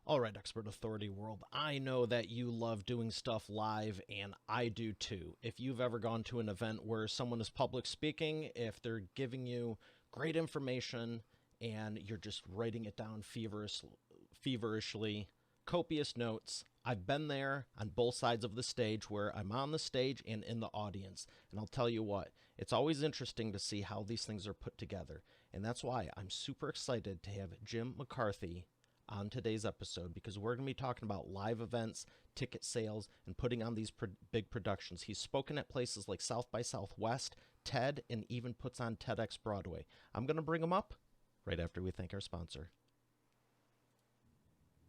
All right, Expert Authority World. I know that you love doing stuff live, and I do too. If you've ever gone to an event where someone is public speaking, if they're giving you great information and you're just writing it down feverishly, copious notes, I've been there on both sides of the stage where I'm on the stage and in the audience. And I'll tell you what, it's always interesting to see how these things are put together. And that's why I'm super excited to have Jim McCarthy on today's episode because we're going to be talking about live events, ticket sales, and putting on these big productions. He's spoken at places like South by Southwest, TED, and even puts on TEDx Broadway. I'm going to bring him up right after we thank our sponsor.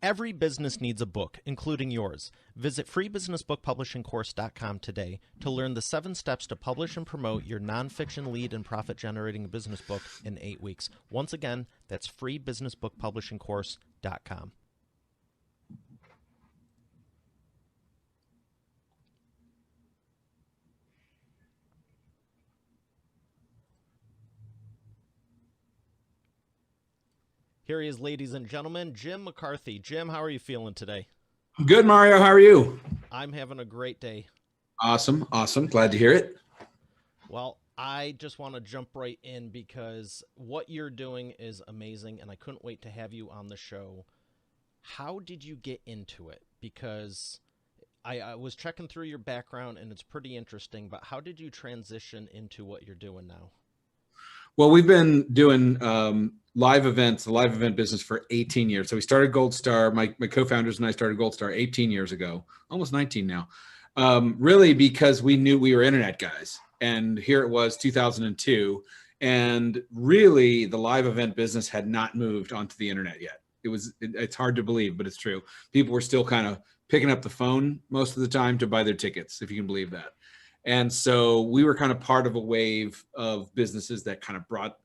Every business needs a book, including yours. Visit freebusinessbookpublishingcourse.com today to learn the 7 steps to publish and promote your nonfiction lead and profit-generating business book in 8 weeks. Once again, that's freebusinessbookpublishingcourse.com. Here he is, ladies and gentlemen, Jim McCarthy. Jim, how are you feeling today? Good, Mario. How are you? I'm having a great day. Awesome. Awesome. Glad to hear it. Well, I just want to jump right in because what you're doing is amazing, and I couldn't wait to have you on the show. How did you get into it? Because I was checking through your background, and it's pretty interesting, but how did you transition into what you're doing now? Well, we've been doing live events, the live event business for 18 years. So we started Gold Star. My co-founders and I started Gold Star 18 years ago, almost 19 now, really because we knew we were internet guys. And here it was 2002. And really, the live event business had not moved onto the internet yet. It's hard to believe, but it's true. People were still kind of picking up the phone most of the time to buy their tickets, if you can believe that. And so we were kind of part of a wave of businesses that kind of brought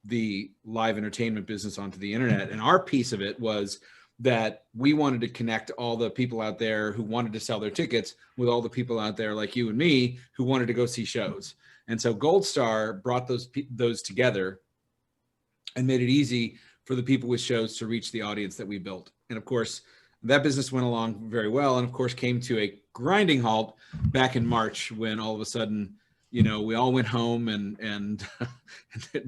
the live entertainment business onto the internet. And our piece of it was that we wanted to connect all the people out there who wanted to sell their tickets with all the people out there like you and me who wanted to go see shows. And so Gold Star brought those together and made it easy for the people with shows to reach the audience that we built. And of course, that business went along very well, and of course came to a grinding halt back in March when all of a sudden, we all went home and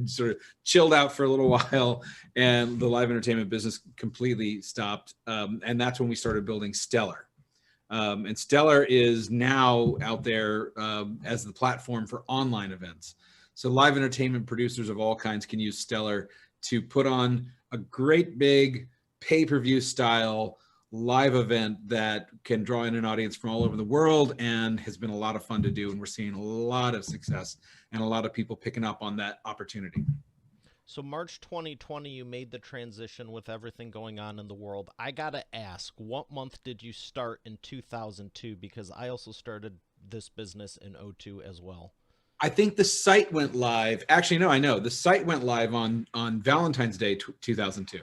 sort of chilled out for a little while, and the live entertainment business completely stopped. And that's when we started building Stellar. And Stellar is now out there as the platform for online events. So live entertainment producers of all kinds can use Stellar to put on a great big pay-per-view style live event that can draw in an audience from all over the world and has been a lot of fun to do. And we're seeing a lot of success and a lot of people picking up on that opportunity. So March 2020, you made the transition with everything going on in the world. I got to ask, what month did you start in 2002? Because I also started this business in '02 as well. I think the site went live. Actually, no, I know. The site went live on Valentine's Day 2002.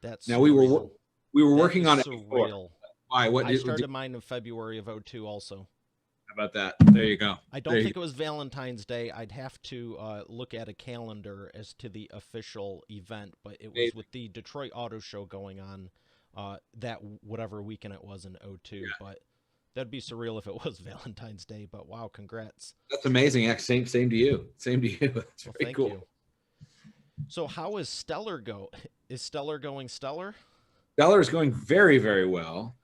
That's Now surreal. we were That working is on it before. surreal. Why? I started mine in February of '02 also. How about that? There you go. I don't think it was Valentine's Day. I'd have to look at a calendar as to the official event, but it was with the Detroit Auto Show going on that whatever weekend it was in '02. Yeah. But that'd be surreal if it was Valentine's Day. But wow, congrats! That's amazing. Same to you. Same to you. That's very thank cool. You. So how is Stellar go? Is Stellar going stellar? Stellar is going very, very well.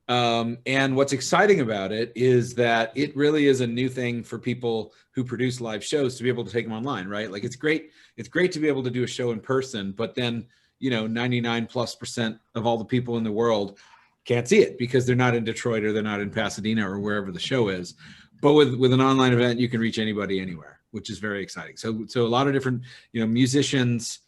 And what's exciting about it is that it really is a new thing for people who produce live shows to be able to take them online, right? Like it's great to be able to do a show in person, but then, 99+% of all the people in the world can't see it because they're not in Detroit or they're not in Pasadena or wherever the show is. But with an online event, you can reach anybody anywhere, which is very exciting. So a lot of different, musicians,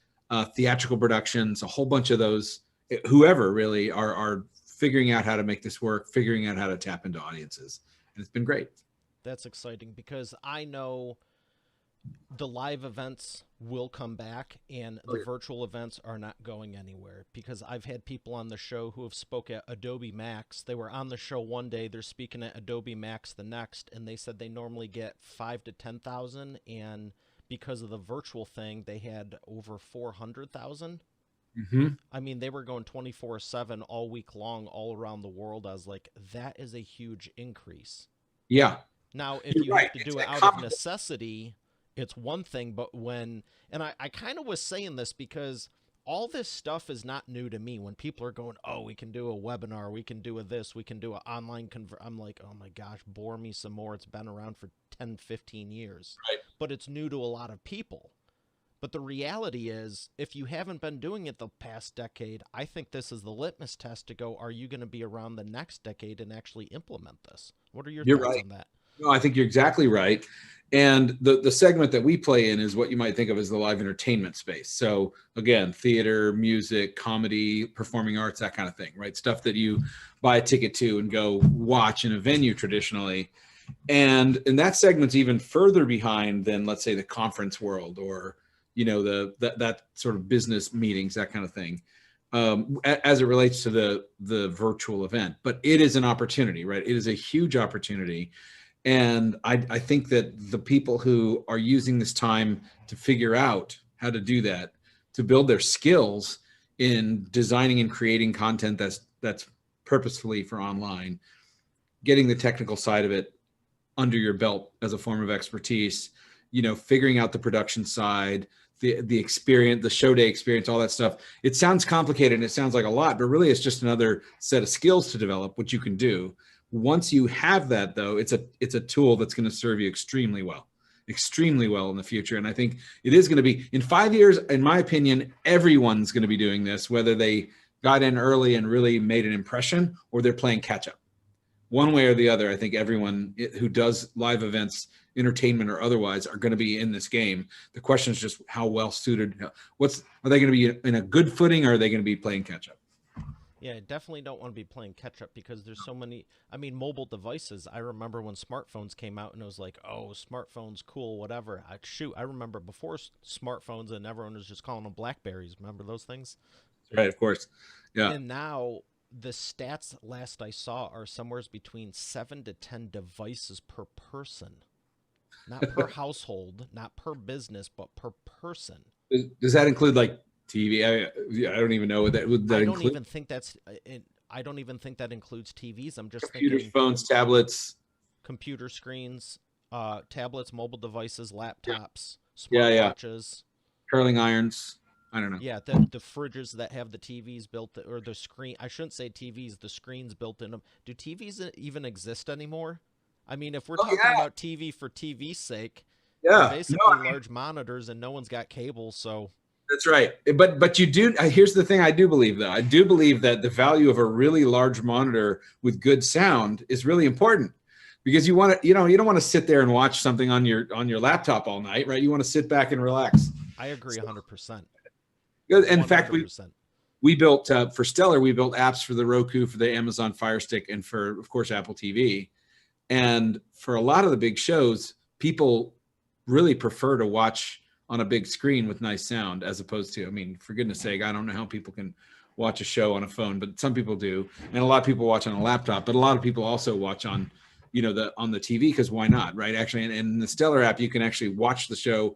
theatrical productions, a whole bunch of those, whoever really are figuring out how to make this work, figuring out how to tap into audiences. And it's been great. That's exciting because I know the live events will come back and the virtual events are not going anywhere because I've had people on the show who have spoke at Adobe Max. They were on the show one day, they're speaking at Adobe Max the next, and they said they normally get 5 to 10,000, and because of the virtual thing, they had over 400,000. Hmm. I mean, they were going 24/7 all week long, all around the world. I was like, that is a huge increase. Yeah, Now, if you're you right. have to It's do it a out of necessity, it's one thing. But and I kind of was saying this because all this stuff is not new to me. When people are going, oh, we can do a webinar, we can do a this, we can do an online I'm like, oh my gosh, bore me some more. It's been around for 10, 15 years, right. but it's new to a lot of people. But the reality is, if you haven't been doing it the past decade, I think this is the litmus test to go, are you going to be around the next decade and actually implement this? What are your You're thoughts right. on that? No, I think you're exactly right. And the segment that we play in is what you might think of as the live entertainment space. So again, theater, music, comedy, performing arts, that kind of thing, right? Stuff that you buy a ticket to and go watch in a venue traditionally. And that segment's even further behind than, let's say, the conference world, or that sort of business meetings, that kind of thing, as it relates to the virtual event. But it is an opportunity, right? It is a huge opportunity. And I think that the people who are using this time to figure out how to do that, to build their skills in designing and creating content that's purposefully for online, getting the technical side of it under your belt as a form of expertise, figuring out the production side, the experience, the show day experience, all that stuff. It sounds complicated and it sounds like a lot, but really it's just another set of skills to develop, which you can do. Once you have that, though, it's a tool that's going to serve you extremely well in the future. And I think it is going to be, in 5 years, in my opinion, everyone's going to be doing this, whether they got in early and really made an impression or they're playing catch up. One way or the other, I think everyone who does live events, entertainment or otherwise, are going to be in this game. The question is just how well suited. Are they going to be in a good footing, or are they going to be playing catch up? Yeah, I definitely don't want to be playing catch up because there's so many. I mean, mobile devices. I remember when smartphones came out and it was like, oh, smartphones, cool, whatever. I remember before smartphones and everyone was just calling them Blackberries. Remember those things? Right, of course. Yeah. And now the stats last I saw are somewhere between 7 to 10 devices per person, not per household, not per business, but per person. Does that include like TV? I don't even know what that would that I don't include. even think that's. I don't even think that includes TVs. I'm just Computers, thinking phones, tablets. computer screens, tablets, mobile devices, laptops, Yeah, yeah. smartwatches. Curling irons. I don't know. Yeah, the fridges that have the TVs built, or the screen. I shouldn't say TVs. The screens built in them. Do TVs even exist anymore? I mean, if we're Oh talking yeah, about TV for TV's sake, they're yeah. No, basically large monitors, and no one's got cable. So that's right. But you do. Here's the thing. I do believe, though. I do believe that the value of a really large monitor with good sound is really important, because you want to. You don't want to sit there and watch something on your laptop all night, right? You want to sit back and relax. I agree 100%. In fact, we 100%. we built for Stellar. We built apps for the Roku, for the Amazon Fire Stick, and for, of course, Apple TV. And for a lot of the big shows, people really prefer to watch on a big screen with nice sound, as opposed to, I mean, for goodness sake, I don't know how people can watch a show on a phone, but some people do. And a lot of people watch on a laptop, but a lot of people also watch on, on the TV, because why not, right? Actually, and in the Stellar app, you can actually watch the show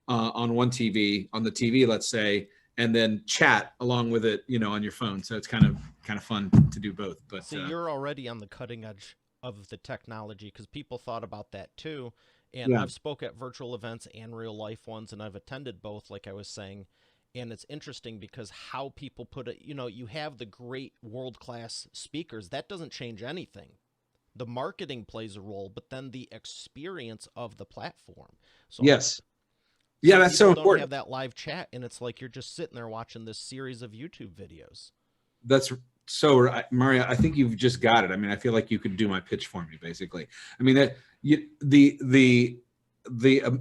on one TV, on the TV, let's say, and then chat along with it, on your phone. So it's kind of fun to do both. But See, you're already on the cutting edge of the technology because people thought about that too. And yeah, I've spoke at virtual events and real life ones, and I've attended both, like I was saying. And it's interesting because how people put it, you have the great world class speakers. That doesn't change anything. The marketing plays a role, but then the experience of the platform. So yes, yeah, some that's so people don't important. have that live chat, and it's like you're just sitting there watching this series of YouTube videos. That's so, Mario. I think you've just got it. I mean, I feel like you could do my pitch for me, basically. I mean, the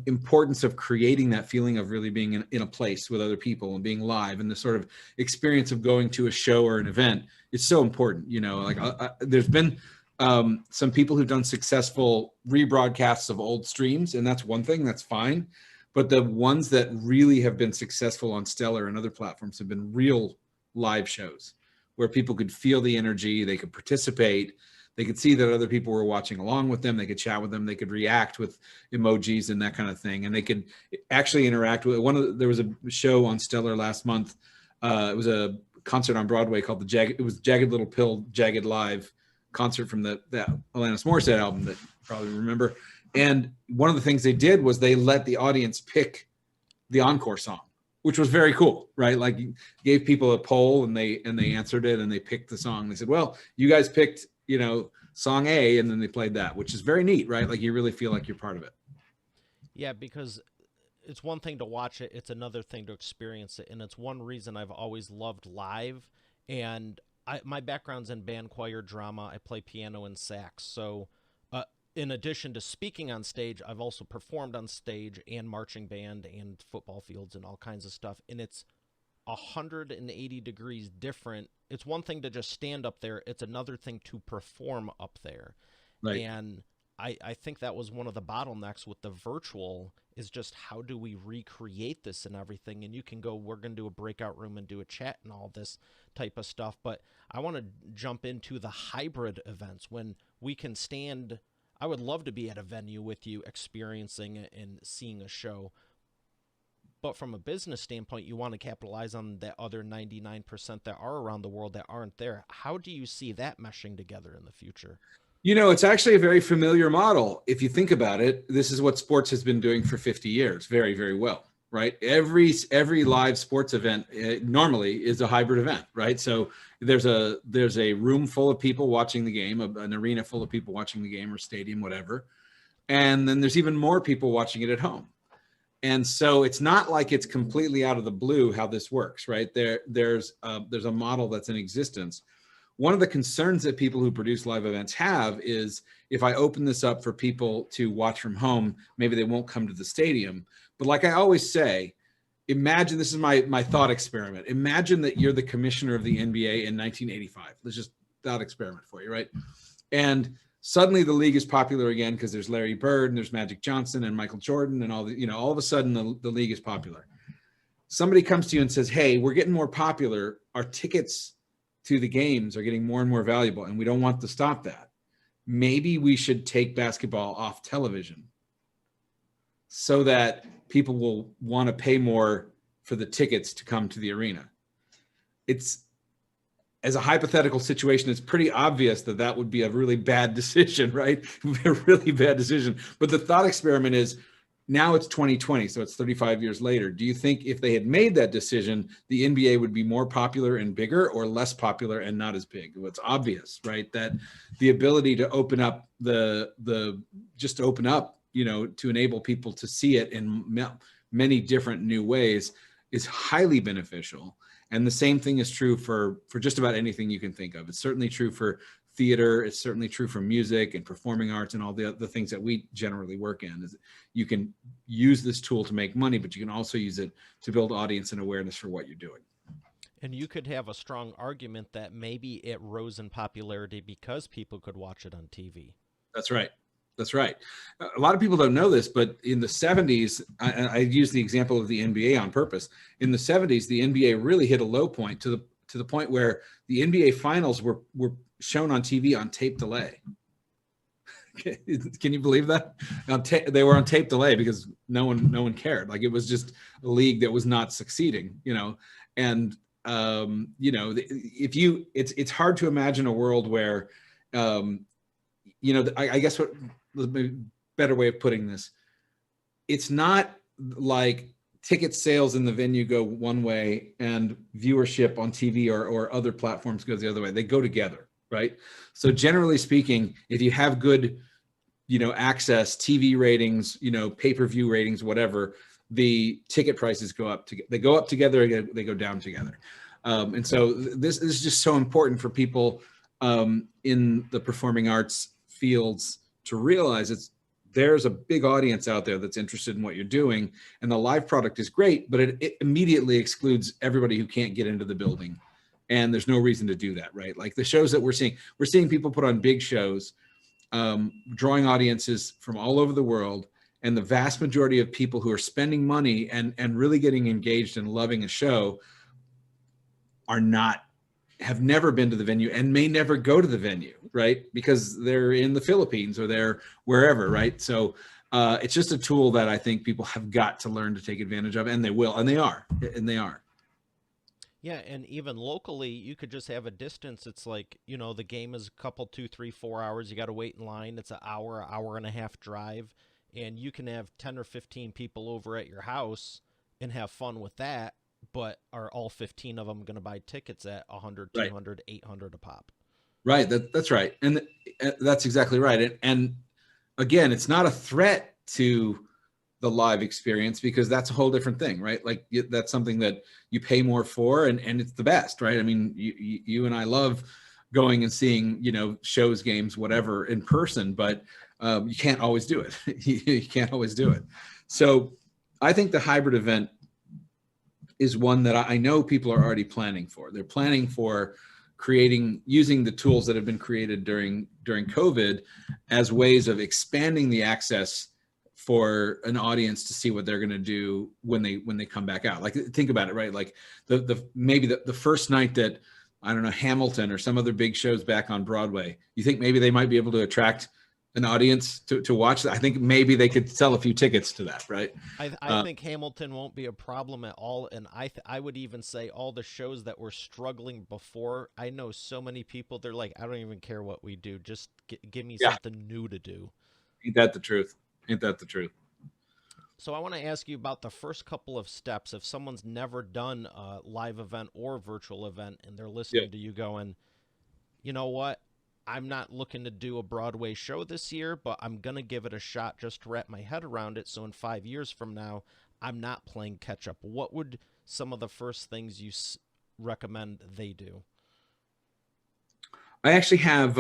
importance of creating that feeling of really being in a place with other people and being live, and the sort of experience of going to a show or an event is so important. Like there's been some people who've done successful rebroadcasts of old streams, and that's one thing. That's fine. But the ones that really have been successful on Stellar and other platforms have been real live shows where people could feel the energy, they could participate, they could see that other people were watching along with them, they could chat with them, they could react with emojis and that kind of thing, and they could actually interact with there was a show on Stellar last month It was a concert on Broadway called It was Jagged Little Pill, Jagged Live concert from that Alanis Morissette album that you probably remember. And one of the things they did was they let the audience pick the encore song, which was very cool, right? Like, gave people a poll and they answered it and they picked the song. They said, well, you guys picked, song A, and then they played that, which is very neat, right? Like, you really feel like you're part of it. Yeah, because it's one thing to watch it, it's another thing to experience it, and it's one reason I've always loved live. And my background's in band, choir, drama. I play piano and sax. So, in addition to speaking on stage, I've also performed on stage and marching band and football fields and all kinds of stuff. And it's 180 degrees different. It's one thing to just stand up there. It's another thing to perform up there. Right. And I think that was one of the bottlenecks with the virtual, is just how do we recreate this and everything. And you can go, we're going to do a breakout room and do a chat and all this type of stuff. But I want to jump into the hybrid events when we can stand. I would love to be at a venue with you, experiencing it and seeing a show. But from a business standpoint, you want to capitalize on the other 99% that are around the world that aren't there. How do you see that meshing together in the future? It's actually a very familiar model. If you think about it, this is what sports has been doing for 50 years very, very well, right? Every live sports event normally is a hybrid event, right? So there's a room full of people watching the game, an arena full of people watching the game, or stadium, whatever. And then there's even more people watching it at home. And so it's not like it's completely out of the blue how this works, right? There's a model that's in existence. One of the concerns that people who produce live events have is, if I open this up for people to watch from home, maybe they won't come to the stadium. But like I always say, imagine, this is my thought experiment. Imagine that you're the commissioner of the NBA in 1985. Let's just thought experiment for you, right? And suddenly the league is popular again because there's Larry Bird and there's Magic Johnson and Michael Jordan and all of a sudden the league is popular. Somebody comes to you and says, hey, we're getting more popular. Our tickets to the games are getting more and more valuable, and we don't want to stop that. Maybe we should take basketball off television so that people will want to pay more for the tickets to come to the arena. It's, as a hypothetical situation, it's pretty obvious that would be a really bad decision, right? It would be a really bad decision. But the thought experiment is, now it's 2020, so it's 35 years later. Do you think if they had made that decision, the NBA would be more popular and bigger, or less popular and not as big? Well, it's obvious, right? That the ability to open up just open up, to enable people to see it in many different new ways is highly beneficial. And the same thing is true for just about anything you can think of. It's certainly true for theater. It's certainly true for music and performing arts and all the things that we generally work in. Is you can use this tool to make money, but you can also use it to build audience and awareness for what you're doing. And you could have a strong argument that maybe it rose in popularity because people could watch it on TV. That's right. That's right. A lot of people don't know this, but in the 70s, I use the example of the NBA on purpose. In the 70s, the NBA really hit a low point to the point where the NBA finals were shown on TV on tape delay. Can you believe that? They were on tape delay because no one cared. Like, it was just a league that was not succeeding, and it's hard to imagine a world where, I guess what the better way of putting this, it's not like ticket sales in the venue go one way and viewership on TV or other platforms goes the other way. They go together, right? So generally speaking, if you have good, access, TV ratings, pay-per-view ratings, whatever, the ticket prices go up. They go up together, they go down together. And so this is just so important for people in the performing arts fields to realize there's a big audience out there that's interested in what you're doing, and the live product is great, but it immediately excludes everybody who can't get into the building. And there's no reason to do that, right? Like the shows that we're seeing people put on big shows, drawing audiences from all over the world. And the vast majority of people who are spending money and really getting engaged and loving a show have never been to the venue and may never go to the venue, right? Because they're in the Philippines or they're wherever, right? So it's just a tool that I think people have got to learn to take advantage of, and they will, and they are. Yeah, and even locally, you could just have a distance. It's like, the game is a couple, 2, 3, 4 hours. You got to wait in line. It's an hour, hour and a half drive. And you can have 10 or 15 people over at your house and have fun with that. But are all 15 of them going to buy tickets at 100, Right. 200, 800 a pop? Right. That's right. And that's exactly right. And again, it's not a threat to the live experience because that's a whole different thing, right? Like that's something that you pay more for, and it's the best, right? I mean, you and I love going and seeing, shows, games, whatever in person, but you can't always do it. You can't always do it. So I think the hybrid event is one that I know people are already planning for. They're planning for using the tools that have been created during COVID as ways of expanding the access for an audience to see what they're going to do when they come back out. Like, think about it, right? Like maybe the first night that, I don't know, Hamilton or some other big shows back on Broadway, you think maybe they might be able to attract an audience to watch that? I think maybe they could sell a few tickets to that, right? I think Hamilton won't be a problem at all, and I would even say all the shows that were struggling before. I know so many people. They're like, I don't even care what we do. Just give me Yeah, something new to do. ain't that the truth? Ain't that the truth? So I want to ask you about the first couple of steps. If someone's never done a live event or virtual event, and they're Yeah. listening to you going, you know what? I'm not looking to do a Broadway show this year, but I'm going to give it a shot just to wrap my head around it. So in 5 years from now, I'm not playing catch up. What would some of the first things you recommend they do? I actually have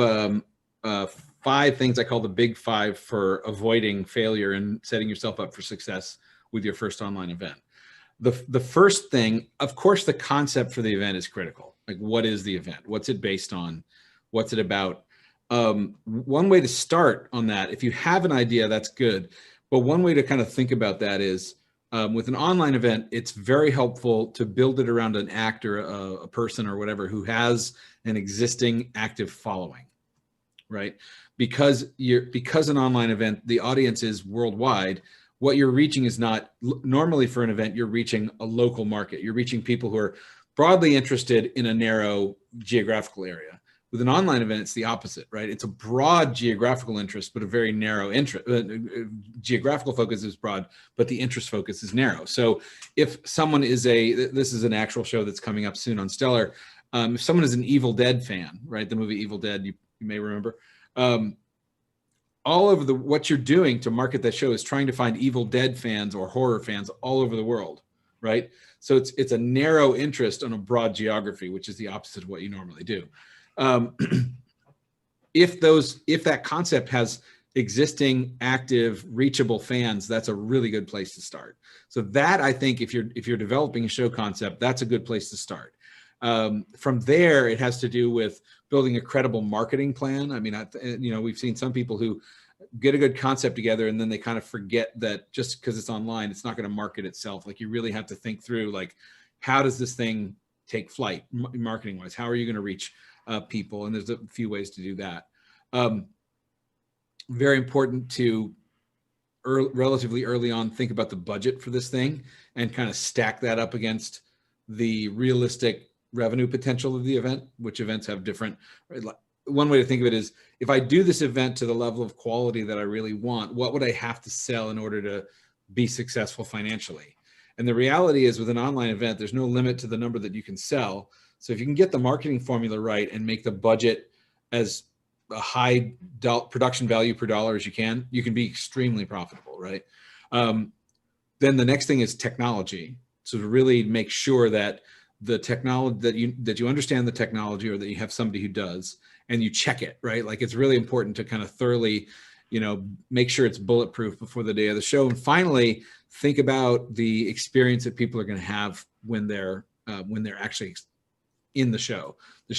5 things I call the big 5 for avoiding failure and setting yourself up for success with your first online event. The first thing, of course, the concept for the event is critical. Like, what is the event? What's it based on? What's it about? One way to start on that, if you have an idea, that's good. But one way to kind of think about that is, with an online event, it's very helpful to build it around an actor, a person or whatever who has an existing active following, right? Because an online event, the audience is worldwide. What you're reaching is not normally, for an event, you're reaching a local market. You're reaching people who are broadly interested in a narrow geographical area. With an online event, it's the opposite, right? It's a broad geographical interest, but a very narrow interest. Geographical focus is broad, but the interest focus is narrow. So if someone is this is an actual show that's coming up soon on Stellar. If someone is an Evil Dead fan, right? The movie Evil Dead, you may remember. All over what you're doing to market that show is trying to find Evil Dead fans or horror fans all over the world, right? So it's a narrow interest on a broad geography, which is the opposite of what you normally do. If that concept has existing, active, reachable fans, that's a really good place to start. So that, I think, if you're developing a show concept, that's a good place to start. From there, it has to do with building a credible marketing plan. I mean, we've seen some people who get a good concept together and then they kind of forget that just because it's online, it's not going to market itself. Like, you really have to think through, like, how does this thing take flight marketing wise? How are you going to reach people? And there's a few ways to do that. Very important to relatively early on think about the budget for this thing and kind of stack that up against the realistic revenue potential of the event, which events have different. One way to think of it is, if I do this event to the level of quality that I really want, what would I have to sell in order to be successful financially? And the reality is, with an online event, there's no limit to the number that you can sell. So if you can get the marketing formula right and make the budget as a high production value per dollar as you can be extremely profitable, right? Then the next thing is technology. So to really make sure that the technology that you understand the technology, or that you have somebody who does, and you check it, right? Like, it's really important to kind of thoroughly, make sure it's bulletproof before the day of the show. And finally, think about the experience that people are going to have when they're actually in the show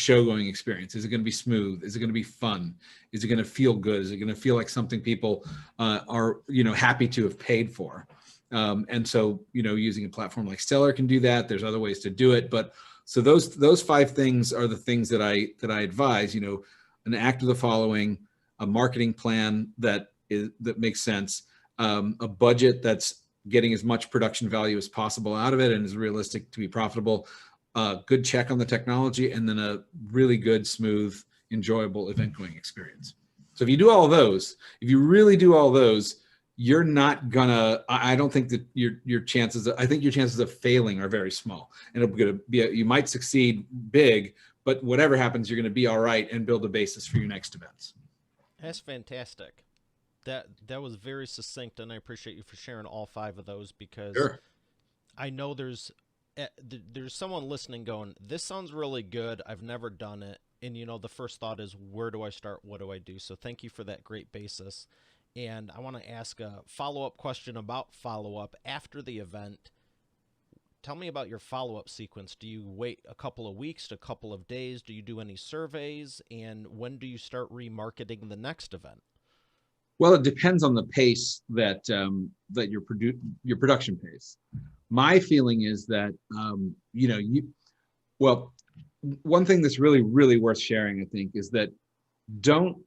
going experience. Is it going to be smooth? Is it going to be fun? Is it going to feel good? Is it going to feel like something people are happy to have paid for? And so, using a platform like Stellar can do that. There's other ways to do it, but so those 5 things are the things that I advise. An act of the following, a marketing plan that makes sense, a budget that's getting as much production value as possible out of it and is realistic to be profitable, a good check on the technology, and then a really good, smooth, enjoyable event going experience. So if you do all those, if you really do all those, you're not gonna, I don't think that your chances, I think your chances of failing are very small. And it's gonna be, you might succeed big, but whatever happens, you're gonna be all right and build a basis for your next events. That's fantastic. That was very succinct, and I appreciate you for sharing all 5 of those, because Sure. I know there's someone listening going, this sounds really good. I've never done it. And, the first thought is, where do I start? What do I do? So thank you for that great basis. And I want to ask a follow-up question about follow-up after the event. Tell me about your follow-up sequence. Do you wait a couple of weeks to a couple of days? Do you do any surveys? And when do you start remarketing the next event? Well, it depends on the pace that that your production pace. My feeling is that well, one thing that's really, really worth sharing, I think, is that don't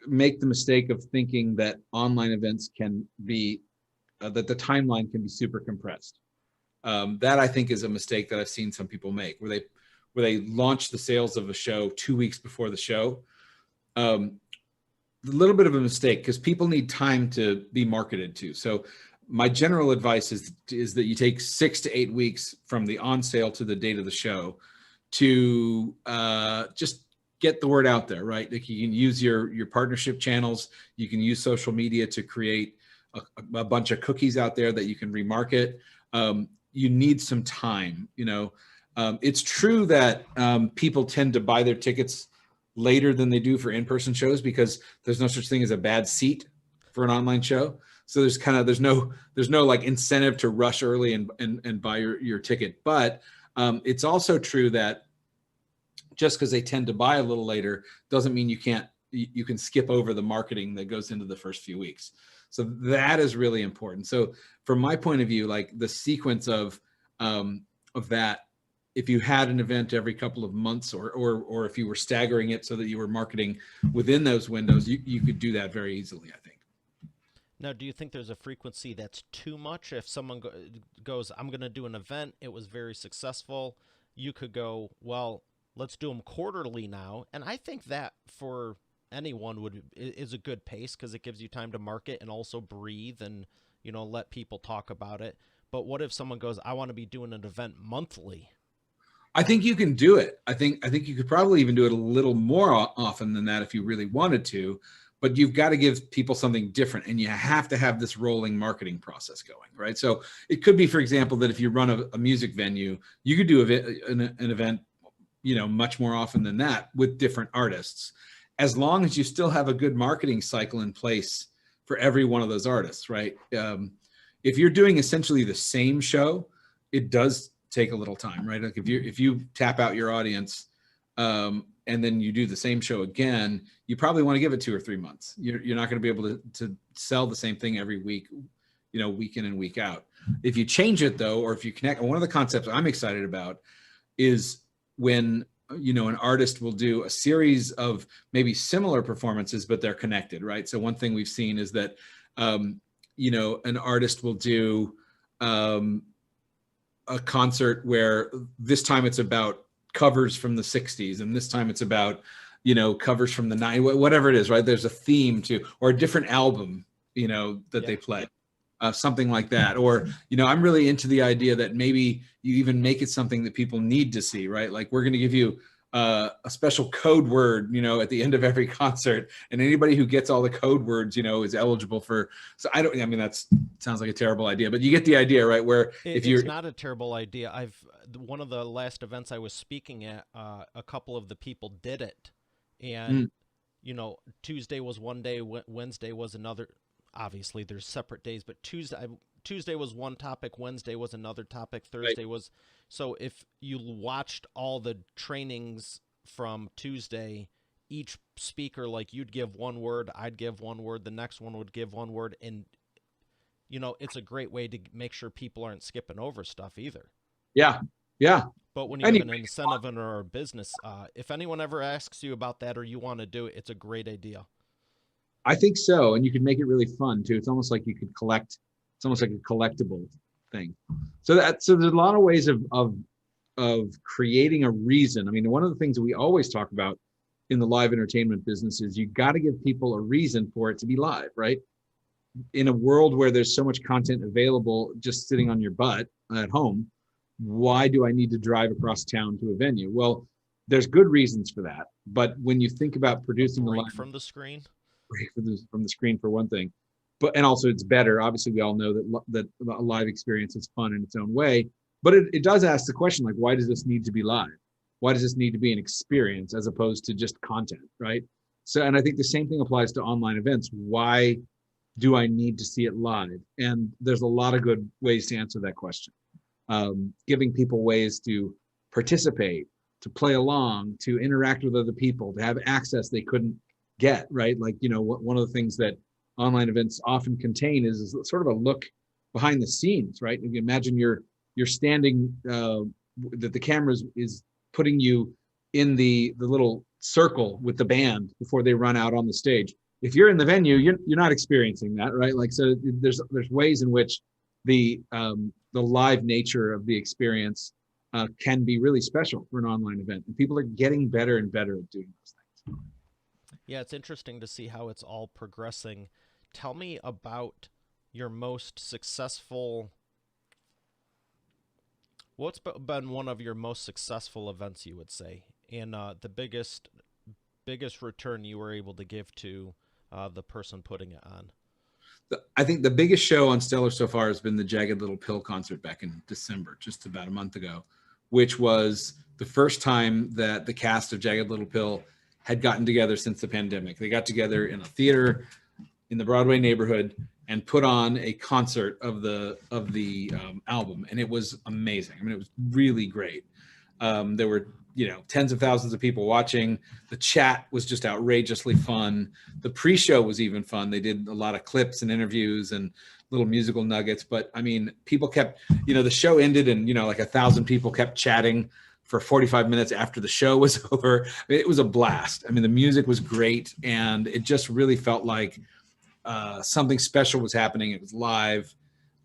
make the mistake of thinking that online events can be that the timeline can be super compressed. That, I think, is a mistake that I've seen some people make, where they launch the sales of a show 2 weeks before the show. A little bit of a mistake, because people need time to be marketed to. So my general advice is that you take 6 to 8 weeks from the on sale to the date of the show to just get the word out there, right? Like, you can use your partnership channels, you can use social media to create a bunch of cookies out there that you can remarket. You need some time. It's true that people tend to buy their tickets later than they do for in-person shows, because there's no such thing as a bad seat for an online show. So there's no like incentive to rush early and buy your ticket. But it's also true that just because they tend to buy a little later doesn't mean you can skip over the marketing that goes into the first few weeks. So that is really important. So from my point of view, like, the sequence of that, if you had an event every couple of months, or if you were staggering it so that you were marketing within those windows, you could do that very easily, I think. Now, do you think there's a frequency that's too much? If someone goes, I'm going to do an event, it was very successful, you could go, well, let's do them quarterly now. And I think that for anyone is a good pace, because it gives you time to market and also breathe and, let people talk about it. But what if someone goes, I want to be doing an event monthly? I think you can do it. I think you could probably even do it a little more often than that if you really wanted to, but you've got to give people something different, and you have to have this rolling marketing process going, right? So it could be, for example, that if you run a music venue, you could do an event, much more often than that with different artists, as long as you still have a good marketing cycle in place for every one of those artists, right? If you're doing essentially the same show, it does take a little time, right? Like, if you tap out your audience, and then you do the same show again, you probably want to give it 2 or 3 months. You're not going to be able to sell the same thing every week, week in and week out. If you change it, though, or if you connect, one of the concepts I'm excited about is when an artist will do a series of maybe similar performances, but they're connected, right? So one thing we've seen is that an artist will do a concert where this time it's about covers from the 60s, and this time it's about covers from the 90s, whatever it is, right? There's a theme to, or a different album that they play, something like that. Or I'm really into the idea that maybe you even make it something that people need to see, right? Like, we're going to give you a special code word at the end of every concert, and anybody who gets all the code words is eligible for. So that sounds like a terrible idea, but you get the idea, right? Where it's not a terrible idea. One of the last events I was speaking at, a couple of the people did it, and Tuesday was one day, Wednesday was another. Obviously there's separate days, but Tuesday was one topic, Wednesday was another topic, Thursday was. So if you watched all the trainings from Tuesday, each speaker, like, you'd give one word, I'd give one word, the next one would give one word, and it's a great way to make sure people aren't skipping over stuff either. Yeah. But when you have an incentive in our business, if anyone ever asks you about that or you want to do it, it's a great idea. I think so, and you can make it really fun too. It's almost like you could collect. It's almost like a collectible thing. So there's a lot of ways of of creating a reason. I mean, one of the things that we always talk about in the live entertainment business is you got to give people a reason for it to be live, right? In a world where there's so much content available just sitting on your butt at home, why do I need to drive across town to a venue? Well, there's good reasons for that. But when you think about producing a Break live, from the screen. break from the screen for one thing, and also it's better. Obviously, we all know that a live experience is fun in its own way, but it does ask the question, like, why does this need to be live? Why does this need to be an experience as opposed to just content, right? So, and I think the same thing applies to online events. Why do I need to see it live? And there's a lot of good ways to answer that question. Giving people ways to participate, to play along, to interact with other people, to have access they couldn't get, right? Like, one of the things that online events often contain is sort of a look behind the scenes, right? If you imagine you're standing, that the camera is putting you in the little circle with the band before they run out on the stage. If you're in the venue, you're not experiencing that, right? Like, so there's ways in which the live nature of the experience can be really special for an online event, and people are getting better and better at doing those things. Yeah, it's interesting to see how it's all progressing. Tell me about your most successful. What's been one of your most successful events, you would say, and the biggest return you were able to give to the person putting it on? I think the biggest show on Stellar so far has been the Jagged Little Pill concert back in December, just about a month ago, which was the first time that the cast of Jagged Little Pill had gotten together since the pandemic. They got together in a theater in the Broadway neighborhood and put on a concert of the album, and it was amazing. I mean, it was really great. There were tens of thousands of people watching. The chat was just outrageously fun. The pre-show was even fun. They did a lot of clips and interviews and little musical nuggets. But I mean, people kept, the show ended and like 1,000 people kept chatting for 45 minutes after the show was over. It was a blast. I mean, the music was great, and it just really felt like something special was happening. It was live.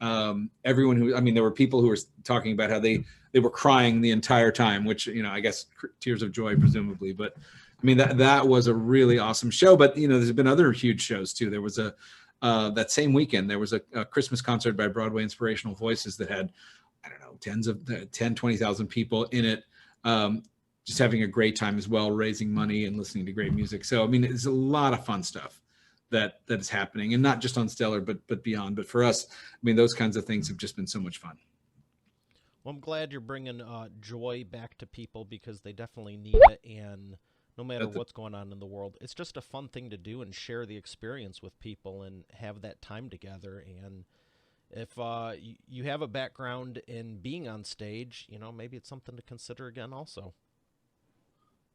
There were people who were talking about how they were crying the entire time, which, I guess tears of joy, presumably. But I mean, that was a really awesome show. But, there's been other huge shows too. There was that same weekend, there was a Christmas concert by Broadway Inspirational Voices that had, I don't know, 20,000 people in it. Just having a great time as well, raising money and listening to great music. So, I mean, it's a lot of fun stuff that is happening, and not just on Stellar, but beyond. But for us, I mean, those kinds of things have just been so much fun. Well, I'm glad you're bringing joy back to people, because they definitely need it. And no matter what's going on in the world, it's just a fun thing to do and share the experience with people and have that time together. And if you have a background in being on stage, maybe it's something to consider again also.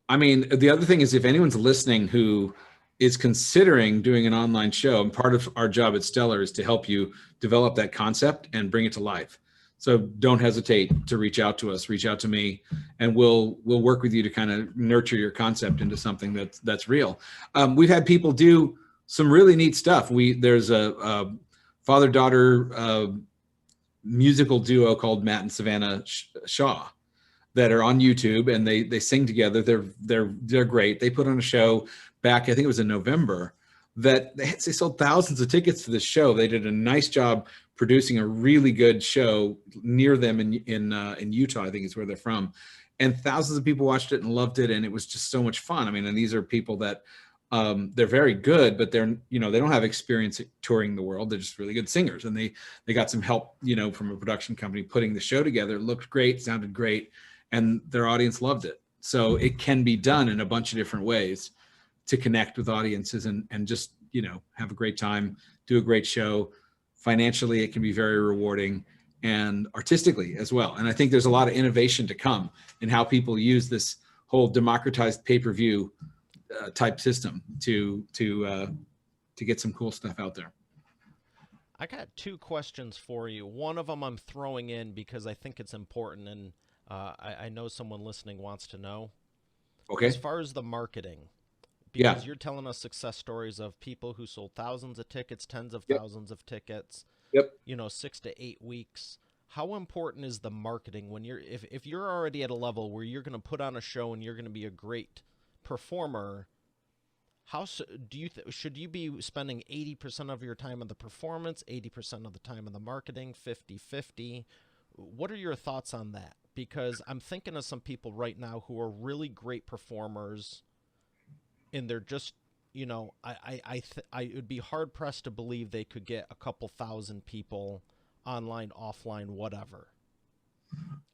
I mean, the other thing is, if anyone's listening who is considering doing an online show, and part of our job at Stellar is to help you develop that concept and bring it to life. So don't hesitate to reach out to us, reach out to me, and we'll work with you to kind of nurture your concept into something that's real. We've had people do some really neat stuff. There's a father-daughter musical duo called Matt and Savannah Shaw that are on YouTube, and they sing together. They're great. They put on a show back, I think it was in November, that they sold thousands of tickets to this show. They did a nice job producing a really good show near them in Utah, I think is where they're from. And thousands of people watched it and loved it, and it was just so much fun. I mean, and these are people that they're very good, but they don't have experience touring the world. They're just really good singers, and they got some help, from a production company putting the show together. It looked great, sounded great, and their audience loved it. So it can be done in a bunch of different ways to connect with audiences and just, have a great time, do a great show. Financially, it can be very rewarding, and artistically as well. And I think there's a lot of innovation to come in how people use this whole democratized pay-per-view type system to get some cool stuff out there. I got two questions for you. One of them I'm throwing in because I think it's important, and I know someone listening wants to know. Okay. As far as the marketing, Yeah. because you're telling us success stories of people who sold thousands of tickets, tens of Yep. thousands of tickets, Yep. 6 to 8 weeks. how important is the marketing when if you're already at a level where you're going to put on a show and you're going to be a great performer? Do you should you be spending 80% of your time on the performance, 80% of the time on the marketing, 50-50? What are your thoughts on that? Because I'm thinking of some people right now who are really great performers, and they're just, I would be hard pressed to believe they could get a couple thousand people online, offline, whatever.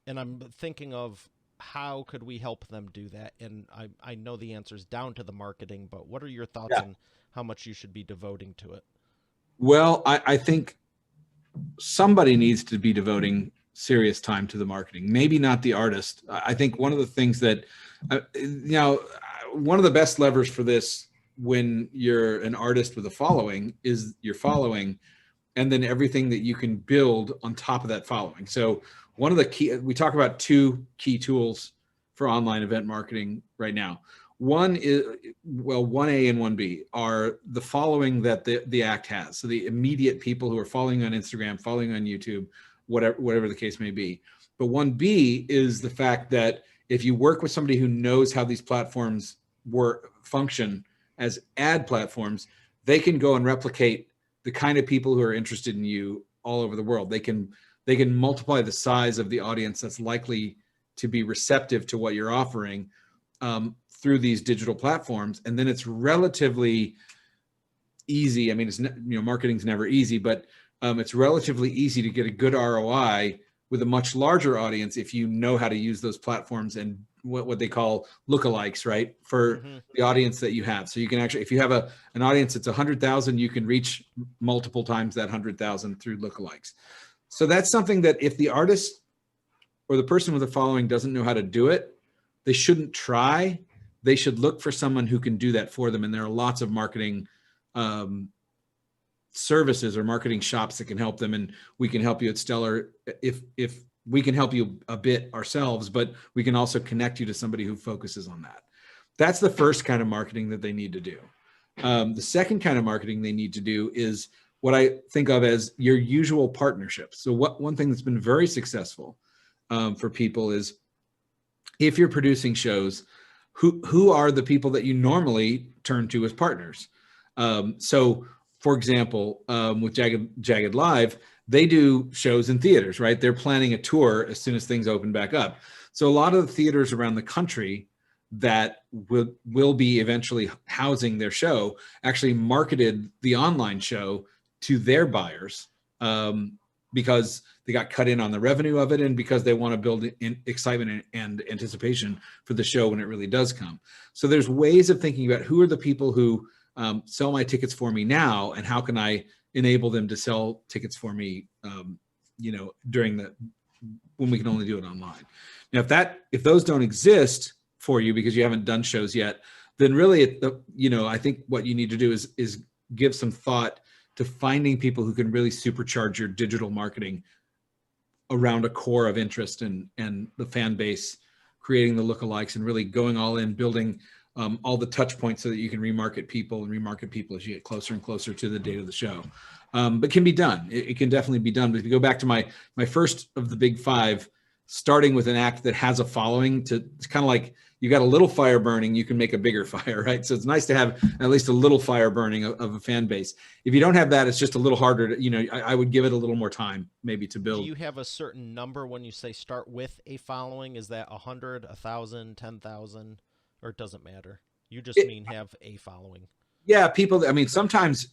And I'm thinking of how could we help them do that? And I know the answer is down to the marketing, but what are your thoughts Yeah. on how much you should be devoting to it? Well, I think somebody needs to be devoting serious time to the marketing. Maybe not the artist. I think one of the things that, one of the best levers for this when you're an artist with a following is your following, and then everything that you can build on top of that following. So one of the key, we talk about two key tools for online event marketing right now. One is, well, 1A and 1B are the following that the act has. So the immediate people who are following on Instagram, following on YouTube, whatever the case may be. But 1B is the fact that if you work with somebody who knows how these platforms function as ad platforms, they can go and replicate the kind of people who are interested in you all over the world. They can multiply the size of the audience that's likely to be receptive to what you're offering through these digital platforms. And then it's relatively easy. I mean, it's marketing's never easy, but it's relatively easy to get a good ROI with a much larger audience if you know how to use those platforms and what they call lookalikes, right? For the audience that you have. So you can actually, if you have an audience that's 100,000, you can reach multiple times that 100,000 through lookalikes. So that's something that if the artist or the person with the following doesn't know how to do it, they shouldn't try. They should look for someone who can do that for them. And there are lots of marketing services or marketing shops that can help them. And we can help you at Stellar if we can help you a bit ourselves, but we can also connect you to somebody who focuses on that. That's the first kind of marketing that they need to do. The second kind of marketing they need to do is what I think of as your usual partnerships. So one thing that's been very successful for people is if you're producing shows, who are the people that you normally turn to as partners? So for example, with Jagged Live, they do shows in theaters, right? They're planning a tour as soon as things open back up. So a lot of the theaters around the country that will be eventually housing their show actually marketed the online show to their buyers because they got cut in on the revenue of it and because they want to build excitement and anticipation for the show when it really does come. So there's ways of thinking about who are the people who sell my tickets for me now, and how can I enable them to sell tickets for me, during when we can only do it online. Now, if those don't exist for you because you haven't done shows yet, then really, I think what you need to do is give some thought to finding people who can really supercharge your digital marketing around a core of interest and the fan base, creating the lookalikes and really going all in, building all the touch points so that you can remarket people as you get closer and closer to the date of the show. But can be done. It can definitely be done. But if you go back to my first of the big five, starting with an act that has a following, it's kind of like you got a little fire burning, you can make a bigger fire, right? So it's nice to have at least a little fire burning of a fan base. If you don't have that, it's just a little harder to, I would give it a little more time maybe to build. Do you have a certain number when you say start with a following? Is that 100, 1,000, 10,000? Or it doesn't matter? You just mean have a following. Yeah, people, sometimes,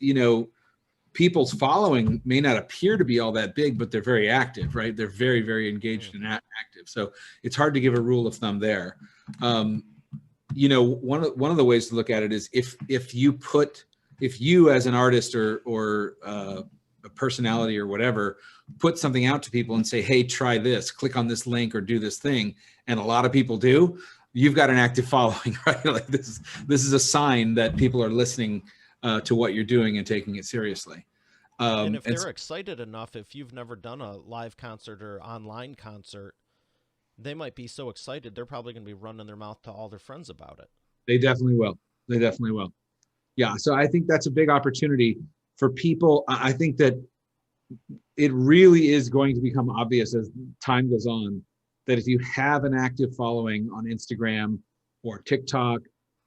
people's following may not appear to be all that big, but they're very active, right? They're very, very engaged and active. So it's hard to give a rule of thumb there. One of the ways to look at it is if you as an artist or a personality or whatever, put something out to people and say, hey, try this, click on this link or do this thing. And a lot of people do, you've got an active following, right? Like this is a sign that people are listening to what you're doing and taking it seriously. And if they're excited enough, if you've never done a live concert or online concert, they might be so excited, they're probably going to be running their mouth to all their friends about it. They definitely will. Yeah. So I think that's a big opportunity for people. I think that it really is going to become obvious as time goes on that if you have an active following on Instagram or TikTok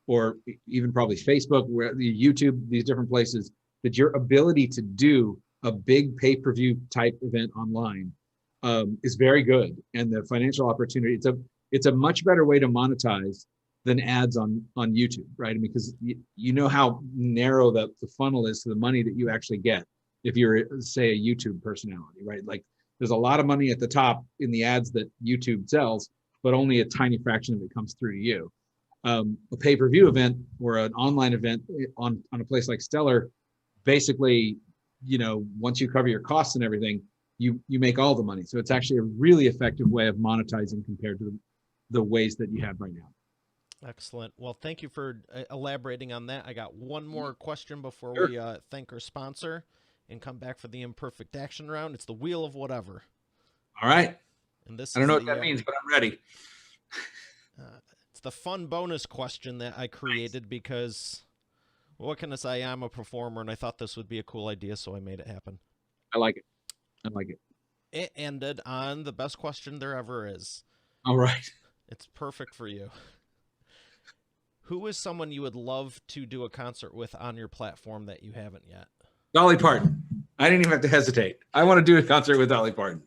or even probably Facebook, where YouTube, these different places, that your ability to do a big pay-per-view type event online is very good, and the financial opportunity, it's a much better way to monetize than ads on YouTube, right? I mean, because you know how narrow the funnel is to the money that you actually get if you're, say, a YouTube personality, right? Like there's a lot of money at the top in the ads that YouTube sells, but only a tiny fraction of it comes through to you. A pay-per-view event or an online event on a place like Stellar, basically, once you cover your costs and everything, you make all the money. So it's actually a really effective way of monetizing compared to the ways that you have right now. Excellent. Well, thank you for elaborating on that. I got one more question before Sure. we thank our sponsor and come back for the imperfect action round. It's the wheel of whatever. All right. And this I don't is know what that means, but I'm ready. it's the fun bonus question that I created because, well, what can I say? I'm a performer, and I thought this would be a cool idea, so I made it happen. I like it. I like it. It ended on the best question there ever is. All right. It's perfect for you. Who is someone you would love to do a concert with on your platform that you haven't yet? Dolly Parton. I didn't even have to hesitate. I want to do a concert with Dolly Parton.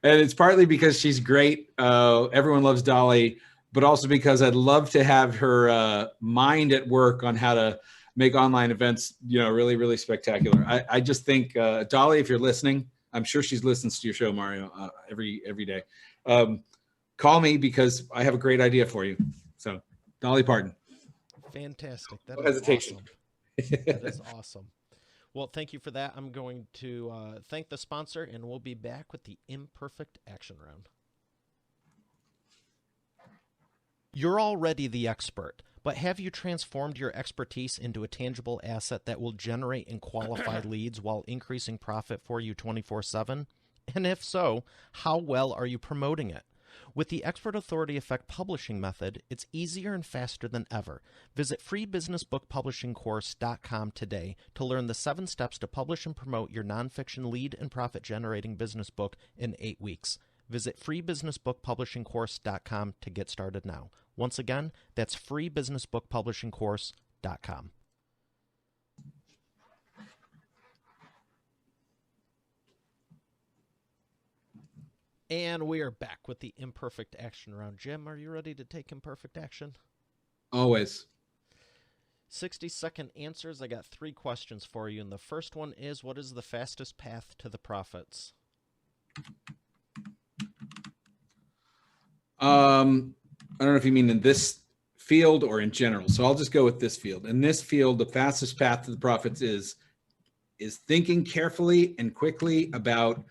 And it's partly because she's great. Everyone loves Dolly, but also because I'd love to have her mind at work on how to make online events, really, really spectacular. I just think, Dolly, if you're listening, I'm sure she's listens to your show, Mario, every day. Call me because I have a great idea for you. So, Dolly Parton. Fantastic. That No is hesitation. awesome. That is awesome. Well, thank you for that. I'm going to thank the sponsor, and we'll be back with the imperfect action round. You're already the expert, but have you transformed your expertise into a tangible asset that will generate and qualify leads while increasing profit for you 24/7? And if so, how well are you promoting it? With the Expert Authority Effect publishing method, it's easier and faster than ever. Visit freebusinessbookpublishingcourse.com today to learn the 7 steps to publish and promote your nonfiction lead and profit-generating business book in 8 weeks. Visit freebusinessbookpublishingcourse.com to get started now. Once again, that's freebusinessbookpublishingcourse.com. And we are back with the imperfect action round. Jim, are you ready to take imperfect action? Always. 60-second answers. I got 3 questions for you. And the first one is, what is the fastest path to the profits? I don't know if you mean in this field or in general. So I'll just go with this field. In this field, the fastest path to the profits is thinking carefully and quickly about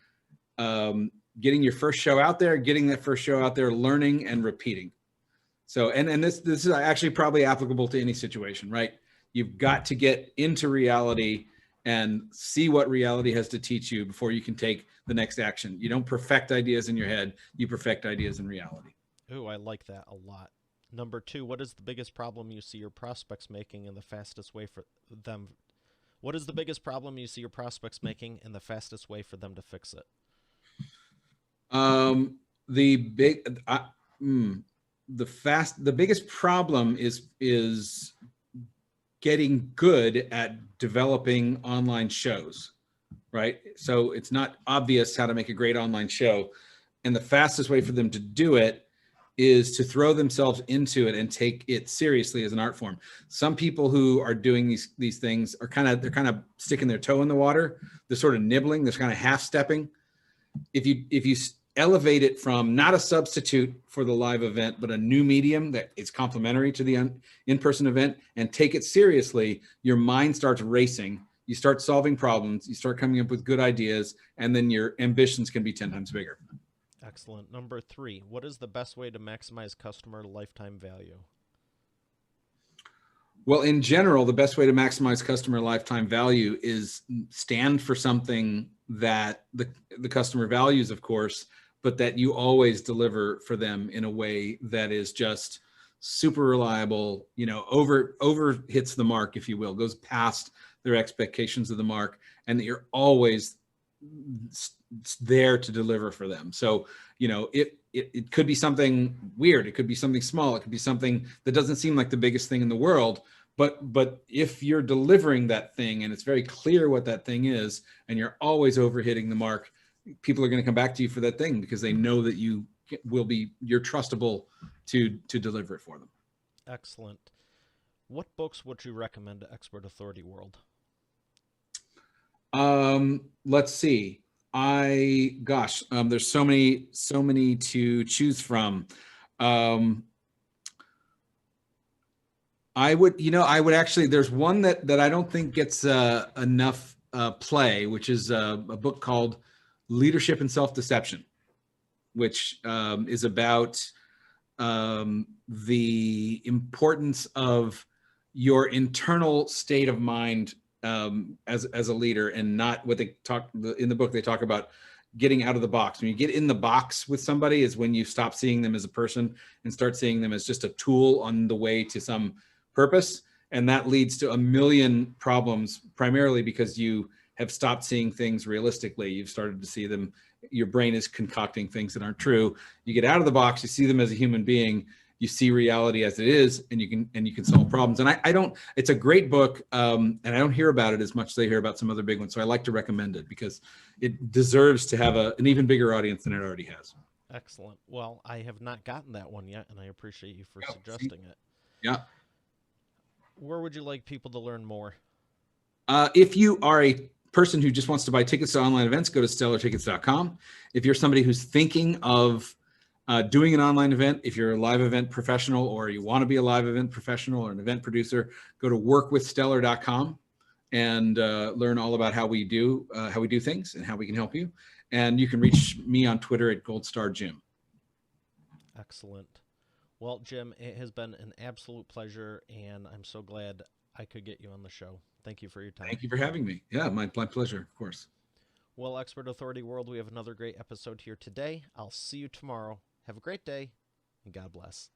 getting your first show out there, learning and repeating. So, and this is actually probably applicable to any situation, right? You've got to get into reality and see what reality has to teach you before you can take the next action. You don't perfect ideas in your head, you perfect ideas in reality. Ooh, I like that a lot. Number 2, what is the biggest problem you see your prospects making and the fastest way for them? What is the biggest problem you see your prospects making and the fastest way for them to fix it? The biggest problem is getting good at developing online shows, right? So it's not obvious how to make a great online show. And the fastest way for them to do it is to throw themselves into it and take it seriously as an art form. Some people who are doing these things are kind of sticking their toe in the water. They're sort of nibbling, they're kind of half stepping. If you elevate it from not a substitute for the live event, but a new medium that is complementary to the in-person event, and take it seriously, your mind starts racing. You start solving problems, you start coming up with good ideas, and then your ambitions can be 10 times bigger. Excellent. Number 3, what is the best way to maximize customer lifetime value? Well, in general, the best way to maximize customer lifetime value is stand for something that the customer values, of course, but that you always deliver for them in a way that is just super reliable, over hits the mark, if you will, goes past their expectations of the mark, and that you're always there to deliver for them. So, it could be something weird. It could be something small. It could be something that doesn't seem like the biggest thing in the world. But if you're delivering that thing and it's very clear what that thing is, and you're always over hitting the mark, people are going to come back to you for that thing because they know that you're trustable to deliver it for them. Excellent. What books would you recommend to Expert Authority World? Let's see. There's so many to choose from. I would actually, there's one that I don't think gets enough play, which is a book called Leadership and Self-Deception, which is about the importance of your internal state of mind as a leader, and not what they talk in the book. They talk about getting out of the box. When you get in the box with somebody is when you stop seeing them as a person and start seeing them as just a tool on the way to some purpose. And that leads to a million problems, primarily because you have stopped seeing things realistically. You've started to see them, your brain is concocting things that aren't true. You get out of the box, you see them as a human being, you see reality as it is, and you can solve problems. And I don't, it's a great book, and I don't hear about it as much as I hear about some other big ones. So I like to recommend it because it deserves to have an even bigger audience than it already has. Excellent. Well, I have not gotten that one yet, and I appreciate you for suggesting it. Yeah. Where would you like people to learn more? If you are a person who just wants to buy tickets to online events, go to stellartickets.com. If you're somebody who's thinking of doing an online event, if you're a live event professional or you want to be a live event professional or an event producer, go to workwithstellar.com and learn all about how we do things and how we can help you. And you can reach me on Twitter at goldstarjim. Excellent. Well, Jim, it has been an absolute pleasure, and I'm so glad I could get you on the show. Thank you for your time. Thank you for having me. Yeah, my pleasure, of course. Well, Expert Authority World, we have another great episode here today. I'll see you tomorrow. Have a great day, and God bless.